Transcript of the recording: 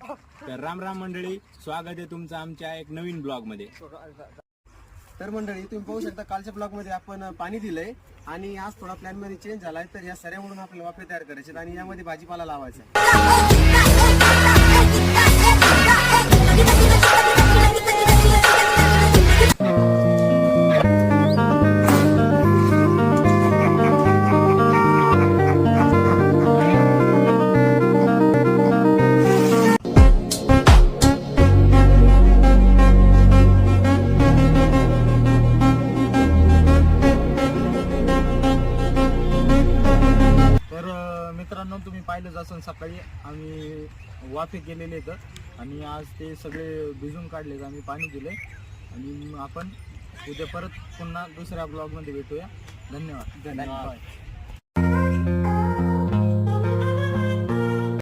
तर राम राम मंडळी, स्वागत आहे तुमचं आमच्या एक नवीन ब्लॉग मध्ये. तर मंडळी तुम्ही पाहू शकता कालच्या ब्लॉग मध्ये आपण पाणी दिलंय आणि आज थोडा प्लॅन मध्ये चेंज झालाय. तर या सऱ्या म्हणून आपल्याला वाफे तयार करायचे आणि यामध्ये भाजीपाला लावायचा. मित्रांनो, तुम्ही पाहिलंच असेल सकाळी आम्ही वाफे केलेले आहेत आणि आज ते सगळे भिजून काढलेत. आम्ही पाणी दिले आणि आपण उद्या परत पुन्हा दुसऱ्या ब्लॉगमध्ये भेटूया. धन्यवाद.